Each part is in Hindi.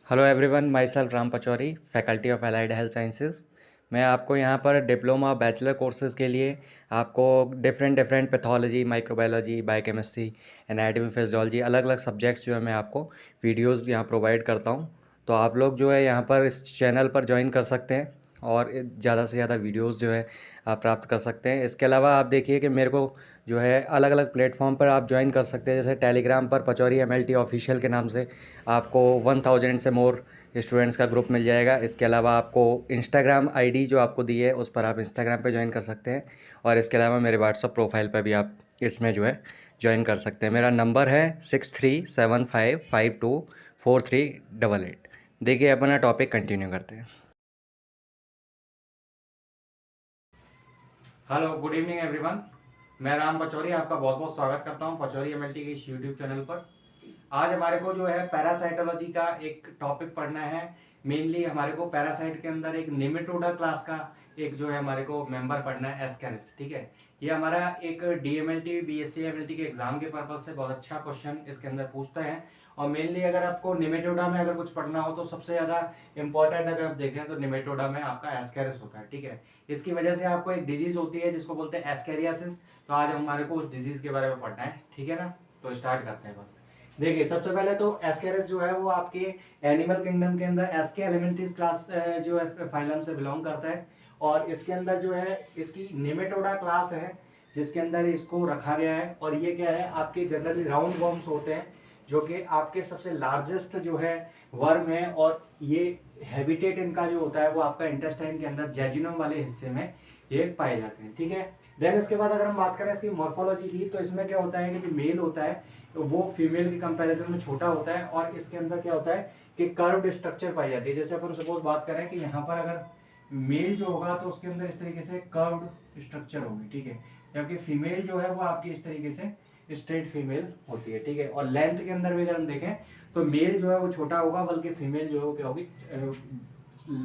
Hello everyone, my self Ram Pachauri, faculty of allied health sciences. मैं आपको यहाँ पर डिप्लोमा बैचलर कोर्सेज़ के लिए आपको different pathology, microbiology, biochemistry, anatomy, physiology, अलग अलग सब्जेक्ट्स जो है मैं आपको वीडियोज़ यहाँ प्रोवाइड करता हूँ। तो आप लोग जो है यहाँ पर इस चैनल पर ज्वाइन कर सकते हैं और ज़्यादा से ज़्यादा वीडियोज़ जो है आप प्राप्त कर सकते हैं। इसके अलावा आप देखिए कि मेरे को जो है अलग अलग प्लेटफॉर्म पर आप ज्वाइन कर सकते हैं। जैसे टेलीग्राम पर पचौरी MLT ऑफिशियल के नाम से आपको 1000 से मोर स्टूडेंट्स का ग्रुप मिल जाएगा। इसके अलावा आपको इंस्टाग्राम आईडी जो आपको दी है उस पर आप इंस्टाग्राम पे ज्वाइन कर सकते हैं। और इसके अलावा मेरे व्हाट्सअप प्रोफाइल पर भी आप इसमें जो है ज्वाइन कर सकते हैं। मेरा नंबर है 6375524388। देखिए अपना टॉपिक कंटिन्यू करते हैं। Hello, good evening everyone. मैं राम पचौरी आपका बहुत बहुत स्वागत करता हूं पचौरी MLT के इस यूट्यूब चैनल पर। आज हमारे को जो है पैरासाइटोलॉजी का एक टॉपिक पढ़ना है। मेनली हमारे को पैरासाइट के अंदर एक निमेटोडा क्लास का एक जो है हमारे को मेंबर पढ़ना है, एस्केरिस। ठीक है, ये हमारा एक DMLT BSc MLT के एग्जाम के पर्पज से बहुत अच्छा क्वेश्चन इसके अंदर पूछता है। और मेनली अगर आपको निमेटोडा में अगर कुछ पढ़ना हो तो सबसे ज़्यादा इंपॉर्टेंट अगर आप देखें तो निमेटोडा में आपका एस्केरिस होता है। ठीक है, इसकी वजह से आपको एक डिजीज होती है जिसको बोलते हैं एस्केरियासिस। तो आज हमारे को उस डिजीज के बारे में पढ़ना है। ठीक है ना, तो स्टार्ट करते हैं बात। देखिए सबसे पहले तो एस्केरिस जो है वो आपके एनिमल किंगडम के अंदर एस्के एलिमेंटिस क्लास जो है फाइलम से बिलोंग करता है। और इसके अंदर जो है इसकी निमेटोडा क्लास है जिसके अंदर इसको रखा गया है। और ये क्या है, आपके जनरली राउंड वर्म्स होते हैं जो कि आपके सबसे लार्जेस्ट जो है वर्म है। और ये हैबिटेट इनका जो होता है वो आपका इंटेस्टाइन के अंदर जेजुनम वाले हिस्से में ये पाए जाते हैं। ठीक है, देन इसके बाद अगर हम बात करें इसकी मॉर्फोलॉजी की, तो इसमें क्या होता है कि जो मेल होता है तो वो फीमेल के कंपैरिजन में छोटा होता है। और इसके अंदर क्या होता है कि कर्व्ड स्ट्रक्चर पाई जाती है। जैसे अपन सपोज बात करें कि यहाँ पर अगर मेल जो होगा तो उसके अंदर इस तरीके से कर्व्ड स्ट्रक्चर होगी। ठीक है, जबकि फीमेल जो है वो आपकी इस तरीके से स्ट्रेट फीमेल होती है। ठीक है, और लेंथ के अंदर भी अगर हम देखें तो मेल जो है वो छोटा होगा बल्कि फीमेल जो है क्या होगी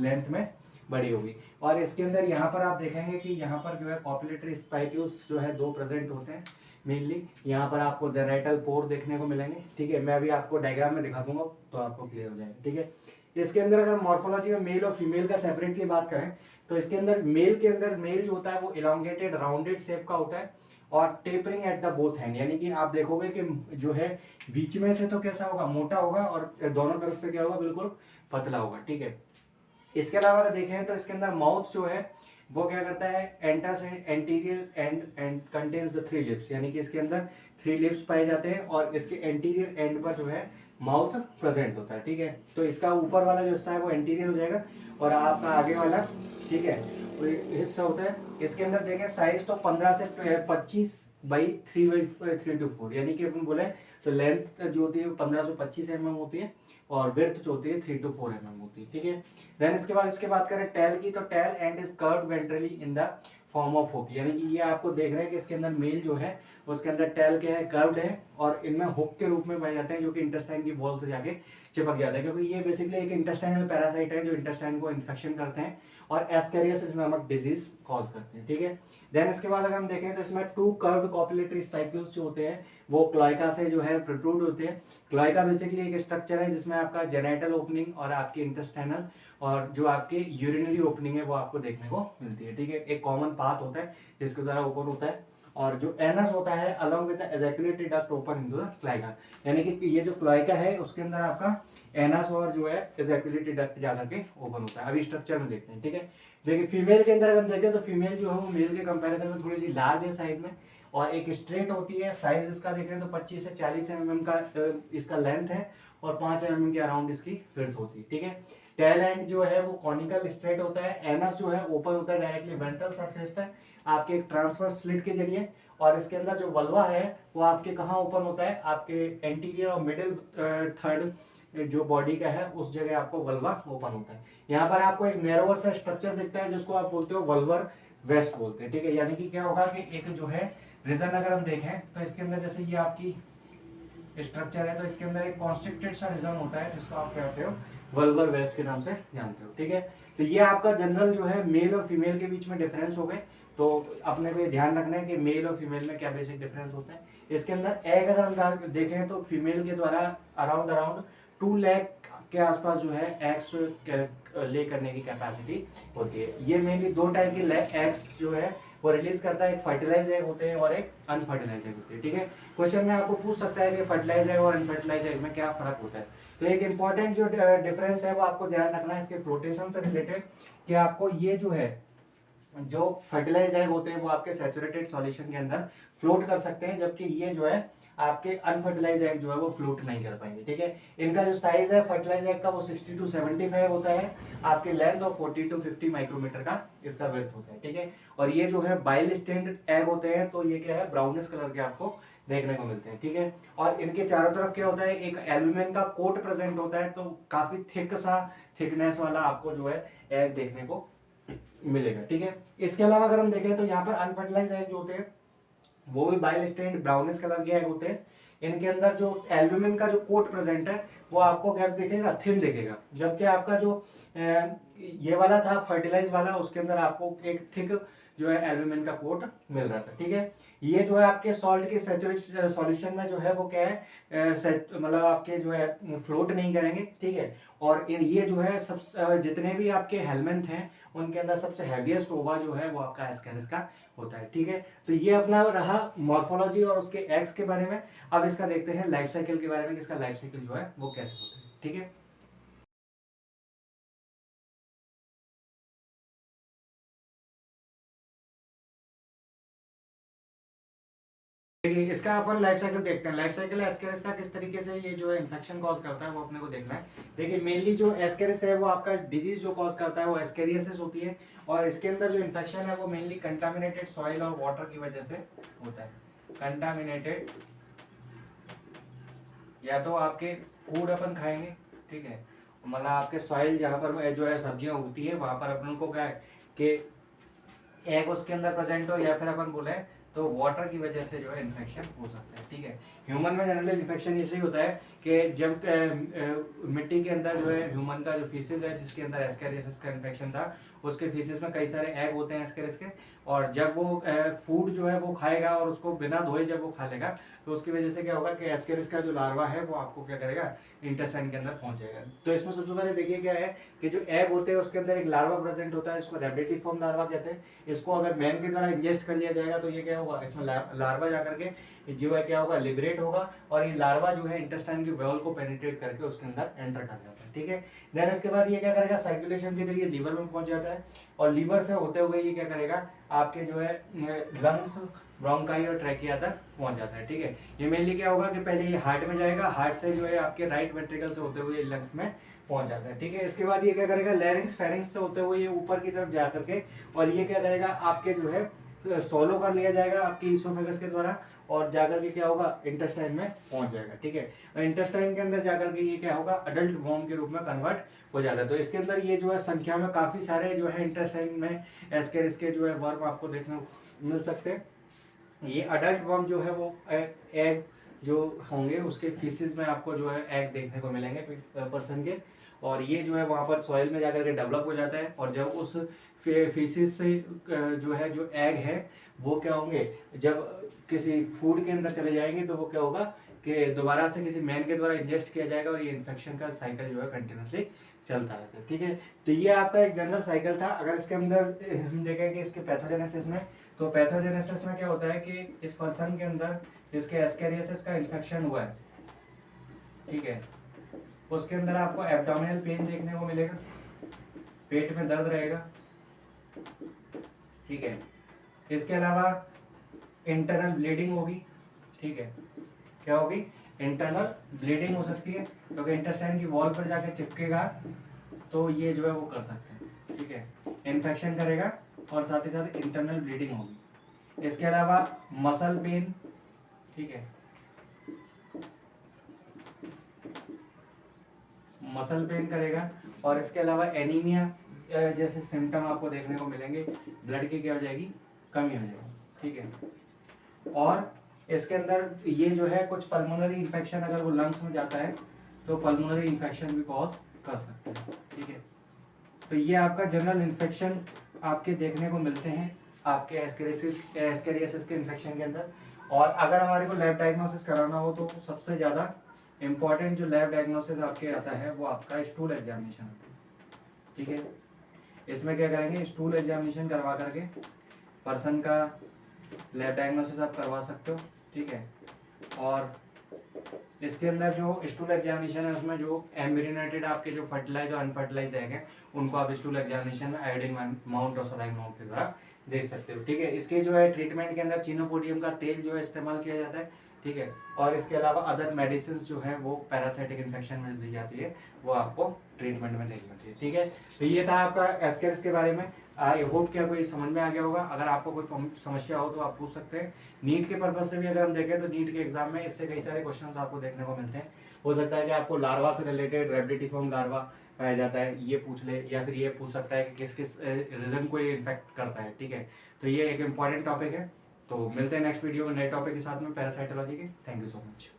लेंथ में बड़ी होगी। और इसके अंदर यहाँ पर आप देखेंगे कि यहाँ पर जो है कॉपुलेटरी स्पाइक्यूल्स जो है दो प्रेजेंट होते हैं मेनली। यहाँ पर आपको जेनाइटल पोर देखने को मिलेंगे। ठीक है, मैं अभी आपको डायग्राम में दिखा दूंगा तो आपको क्लियर हो जाएगा। ठीक है, इसके अंदर अगर मॉर्फोलॉजी में मेल और फीमेल का सेपरेटली बात करें तो इसके अंदर मेल के अंदर मेल जो होता है वो इलांगेटेड राउंडेड शेप का होता है और tapering at the both hand. यानी कि आप देखोगे कि जो है बीच में से तो कैसा होगा, मोटा होगा, और दोनों तरफ से क्या होगा, बिल्कुल पतला होगा। ठीक है, इसके अलावा अगर देखें तो इसके अंदर माउथ जो है वो क्या करता है, enters anterior and contains the three lips. यानी कि इसके अंदर थ्री लिप्स पाए जाते हैं और इसके एंटीरियर एंड पर जो है माउथ प्रेजेंट होता है। ठीक है, तो इसका ऊपर वाला जो हिस्सा है वो एंटीरियर हो जाएगा और आपका आगे वाला, ठीक है, वो हिस्सा होता है। इसके अंदर देखें साइज तो 15 से 25/3/3 to 4, यानी कि अपन बोले तो लेंथ जो होती है वो 1525 mm होती है और विड्थ जो होती है 3 to 4 mm होती है। ठीक है, देन इसके बाद इसके बात करें टेल की, तो tail end is curved ventrally in the form of hook. यानी कि ये आपको देख रहे हैं कि इसके अंदर मेल जो है उसके अंदर टेल क्या है, कर्व्ड है और इनमें हुक के रूप में पाए जाते हैं जो कि इंटेस्टाइन की वॉल से जाके चिपक जाता है। क्योंकि ये बेसिकली एक इंटेस्टाइनल पैरासाइट है जो इंटेस्टाइन को इन्फेक्शन करते हैं और एस्कैरियोसिस नामक डिजीज कॉज करते हैं। ठीक है, देन इसके बाद अगर हम देखें तो इसमें टू कर्व्ड कॉपुलेटरी स्पाइक्यूल्स जो होते हैं वो क्लोइका से जो है प्रोट्रूड होते हैं। क्लोइका बेसिकली एक स्ट्रक्चर है जिसमें आपका जेनाइटल ओपनिंग और आपकी इंटेस्टाइनल और जो आपके यूरिनरी ओपनिंग है वो आपको देखने को मिलती है। ठीक है, एक कॉमन पाथ होता है जिसके द्वारा ओपन होता है। और जो एनस होता है along with the ejaculatory duct open into the cloaca. यानी कि ये जो क्लोइका है उसके अंदर आपका एनस और जो है एजैकुलेटरी डक्ट जाकर के ओपन होता है। अभी स्ट्रक्चर में देखते हैं। ठीक है, देखिए फीमेल के अंदर अगर हम देखें तो फीमेल जो है वो मेल के कंपैरिजन में थोड़ी सी लार्ज है साइज में और एक स्ट्रेट होती है। साइज इसका देखें तो 25 से 40 mm का इसका लेंथ है और 5 mm के अराउंड इसकी विड्थ होती है। ठीक है, टेल एंड जो है वो कॉनिकल स्ट्रेट होता है। एनस जो है ओपन होता है डायरेक्टली वेंट्रल सरफेस पे आपके एक ट्रांसवर्स स्लिट के जरिए। और इसके अंदर जो वल्वा है वो आपके कहाँ ओपन होता है, आपके एंटीरियर और मिडिल थर्ड जो बॉडी का है उस जगह आपको वल्वा ओपन होता है। यहाँ पर आपको एक नैरोवर सा स्ट्रक्चर दिखता है जिसको आप बोलते हो वल्वर वेस्ट बोलते हैं। ठीक है, यानी कि क्या होगा कि एक जो है रीजन अगर हम देखें तो इसके अंदर जैसे ये आपकी स्ट्रक्चर है तो इसके अंदर एक कॉन्स्ट्रिक्टेड सा रीजन होता है जिसको आप कहते हो वल्वर वेस्ट के नाम से जानते हो। ठीक है, तो ये आपका जनरल जो है मेल और फीमेल के बीच में डिफरेंस हो गए। तो अपने को ये ध्यान रखना है कि मेल और फीमेल में क्या बेसिक डिफरेंस होते हैं। इसके अंदर एग अगर हम देखें तो फीमेल के द्वारा अराउंड 2 लाख के आसपास जो है एग्स ले करने की कैपेसिटी होती है। ये मेनली दो टाइप के एग्स जो है वो रिलीज करता है, एक फर्टिलाइज एग होते हैं और एक अनफर्टिलाइज एग होते हैं। ठीक है, क्वेश्चन में आपको पूछ सकता है कि फर्टिलाइज एग और अनफर्टिलाइज एग में क्या फर्क होता है। तो एक इंपॉर्टेंट जो डिफरेंस है वो आपको ध्यान रखना है इसके फ्लोटेशन से रिलेटेड, कि आपको ये जो है जो फर्टिलाइज्ड एग होते हैं वो आपके सैचुरेटेड सॉल्यूशन के अंदर फ्लोट कर सकते हैं, जबकि ये जो है आपके अनफर्टिलाइज एग जो है वो फ्लोट नहीं कर पाएंगे। ठीक है, इनका जो साइज है फर्टिलाइज एग का वो 60 to 75 होता है, आपके लेंथ और 40 to 50 माइक्रोमीटर का इसका विड्थ होता है। ठीक है, और ये जो है बाइल स्टेन्ड एग होते हैं, तो ये क्या है ब्राउनिश कलर के आपको देखने को मिलते हैं। ठीक है, और इनके चारों तरफ क्या होता है, एक एल्यूमिनियम का कोट प्रेजेंट होता है, तो काफी थिक सा थिकनेस वाला आपको जो है एग देखने को मिलेगा। ठीक है, इसके अलावा अगर हम देखें तो यहाँ पर अनफर्टिलाइज एग जो होते हैं वो भी बाइल स्टेन्ड ब्राउनिश कलर के एग होते हैं। इनके अंदर जो एल्यूमिनियम का जो कोट प्रेजेंट है वो आपको क्या दिखेगा, थिन दिखेगा, जबकि आपका जो ये वाला था फर्टिलाइज वाला उसके अंदर आपको एक थिक जो है एल्यूमिनियम का कोट मिल रहा था। ठीक है, ये जो है आपके सॉल्ट के सैचुरेटेड सॉल्यूशन में जो है वो क्या है मतलब आपके जो है फ्लोट नहीं करेंगे। ठीक है, और ये जो है सब जितने भी आपके हेलमेंथ हैं उनके अंदर सबसे हैवीएस्ट ओवा जो है वो आपका एस्केरिस का होता है। ठीक है, तो ये अपना रहा मॉर्फोलॉजी और उसके एग्स के बारे में। अब इसका देखते हैं लाइफ साइकिल के बारे में, इसका लाइफ साइकिल जो है वो कैसे होता है। ठीक है, देखिए इसका अपन लाइफ साइकिल देखते हैं। लाइफ साइकिल एस्केरिस का किस तरीके से ये जो है इन्फेक्शन कॉज करता है वो अपने को देखना है। देखिए मेनली जो एस्केरिस है वो आपका डिजीज जो कॉज करता है वो एस्केरियसिस होती है, और इसके अंदर जो इन्फेक्शन है वो मेनली कंटामिनेटेड सॉइल और वाटर की वजह से होता है। कंटामिनेटेड, या तो आपके फूड अपन खाएंगे, ठीक है, मतलब आपके सॉइल जहाँ पर जो है सब्जियां उगती है वहां पर अपन को क्या है कि एग उसके अंदर प्रेजेंट हो, या फिर अपन बोले तो वाटर की वजह से जो है इन्फेक्शन हो सकता है। ठीक है, ह्यूमन में जनरली इन्फेक्शन ऐसे ही होता है कि जब मिट्टी के अंदर जो है ह्यूमन का जो फीसिस है जिसके अंदर एस्केरियसिस का इन्फेक्शन था, उसके फीसिस में कई सारे एग होते हैं एस्केरियस के, और जब वो फूड जो है वो खाएगा और उसको बिना धोए जब वो खा लेगा तो उसकी वजह से क्या होगा कि एस्केरियस का जो लार्वा है वो आपको क्या करेगा, इंटेस्टाइन के अंदर पहुंच जाएगा। तो इसमें सबसे पहले देखिए क्या है कि जो एग होते हैं उसके अंदर एक लार्वा प्रेजेंट होता है, इसको रेडिटिफॉर्म लार्वा कहते हैं। इसको अगर मैन के द्वारा इंजेस्ट कर लिया जाएगा तो ये क्या होगा, इसमें लार्वा जाकर के जो है क्या होगा, लिबरेट होगा, और ये लार्वा जो है इंटेस्टाइन की वॉल को पेनिट्रेट करके उसके अंदर एंटर कर जाता है। ठीक है, देन इसके बाद ये क्या करेगा, सर्कुलेशन के जरिए लीवर में पहुंच जाता है, और लीवर से होते हुए ये क्या करेगा आपके जो है लंग्स, ब्रोंकाई और ट्रैकिया तक पहुंच जाता है। ठीक है, ये मेनली क्या होगा कि पहले ये हार्ट में जाएगा, हार्ट से जो है आपके राइट वेंट्रिकल से होते हुए लंग्स में पहुंच जाता है। ठीक है, इसके बाद ये क्या करेगा, लैरिंग्स फेरिंग्स से होते हुए ये ऊपर की तरफ जा करके, और ये क्या करेगा आपके जो है सोलो कर लिया जाएगा आपकी ईसोफेगस के द्वारा, और जाकर के क्या होगा इंटेस्टाइन में पहुंच जाएगा। ठीक है, और इंटेस्टाइन के अंदर जाकर के ये क्या होगा अडल्ट वॉर्म के रूप में कन्वर्ट हो जाता है। तो इसके अंदर ये जो है संख्या में काफी सारे जो है इंटेस्टाइन में एस्केरिस के जो है वर्म आपको देखने को मिल सकते हैं। ये अडल्ट वर्म जो है वो एग जो होंगे उसके फीसिस में आपको जो है एग देखने को मिलेंगे पर्सन के, और ये जो है वहाँ पर सॉइल में जाकर के डेवलप हो जाता है, और जब उस फीसिस से जो है जो एग है वो क्या होंगे, जब किसी फूड के अंदर चले जाएंगे तो वो क्या होगा कि दोबारा से किसी मैन के द्वारा इंजेस्ट किया जाएगा, और ये इन्फेक्शन का साइकिल जो है कंटिन्यूसली चलता रहता है। ठीक है, तो ये आपका एक जनरल साइकिल था। अगर इसके अंदर हम देखेंगे इसके पैथोजेनेसिस में, तो पैथोजेनेसिस में क्या होता है कि इस पर्सन के अंदर जिसके एस्केरियसिस का इन्फेक्शन हुआ है, ठीक है, उसके अंदर आपको एब्डोमिनल पेन देखने को मिलेगा, पेट में दर्द रहेगा। ठीक है, इसके अलावा इंटरनल ब्लीडिंग होगी। ठीक है, क्या होगी, इंटरनल ब्लीडिंग हो सकती है, क्योंकि इंटेस्टाइन की वॉल पर जाके चिपकेगा तो ये जो है वो कर सकते हैं। ठीक है, इन्फेक्शन करेगा और साथ ही साथ इंटरनल ब्लीडिंग होगी। इसके अलावा मसल पेन, ठीक है, मसल पेन करेगा, और इसके अलावा एनीमिया जैसे सिम्टम आपको देखने को मिलेंगे, ब्लड की क्या हो जाएगी, कमी हो जाएगी। ठीक है, और इसके अंदर ये जो है कुछ पल्मोनरी इन्फेक्शन अगर वो लंग्स में जाता है तो पल्मोनरी इन्फेक्शन भी कॉज कर सकते हैं। ठीक है, तो ये आपका जनरल इन्फेक्शन आपके देखने को मिलते हैं आपके एस्केरियसिस के इन्फेक्शन के अंदर। और अगर हमारे को लैब डायग्नोसिस कराना हो तो सबसे ज़्यादा इम्पॉर्टेंट जो लैब डायग्नोसिस आपके आता है वो आपका स्टूल एग्जामिनेशन आता है, ठीक है। इसमें क्या करेंगे, स्टूल एग्जामिनेशन करवा करके पर्सन का लैब डायग्नोसिस आप करवा सकते हो, ठीक है। और इसके अंदर जो स्टूल एग्जामिनेशन है उसमें जो एम्ब्रियोनेटेड आपके जो फर्टिलाइज और अनफर्टिलाइज एग है उनको आप स्टूल एग्जामिनेशन में आयोडीन माउंट और सलाइन माउंट के द्वारा देख सकते हो, ठीक है। इसके जो है ट्रीटमेंट के अंदर चिनोपोडियम का तेल जो है इस्तेमाल किया जाता है, ठीक है। और इसके अलावा अदर मेडिसिन जो है वो पैरासाइटिक इन्फेक्शन में दी जाती है, वो आपको ट्रीटमेंट में देनी होती है, ठीक है। तो ये था आपका एस्केरिस के बारे में। आई होप कि आपको ये समझ में आ गया होगा। अगर आपको कोई समस्या हो तो आप पूछ सकते हैं। नीट के पर्पज से भी अगर हम देखें तो नीट के एग्जाम में इससे कई सारे क्वेश्चंस आपको देखने को मिलते हैं। हो सकता है कि आपको लार्वा से रिलेटेड रेबडिटिफॉर्म लार्वा पाया जाता है ये पूछ ले, या फिर ये पूछ सकता है कि किस किस रीजन को ये इन्फेक्ट करता है, ठीक है। तो ये एक इंपॉर्टेंट टॉपिक है। तो मिलते हैं नेक्स्ट वीडियो में नए टॉपिक के साथ में पैरासाइटोलॉजी के। Thank you so much.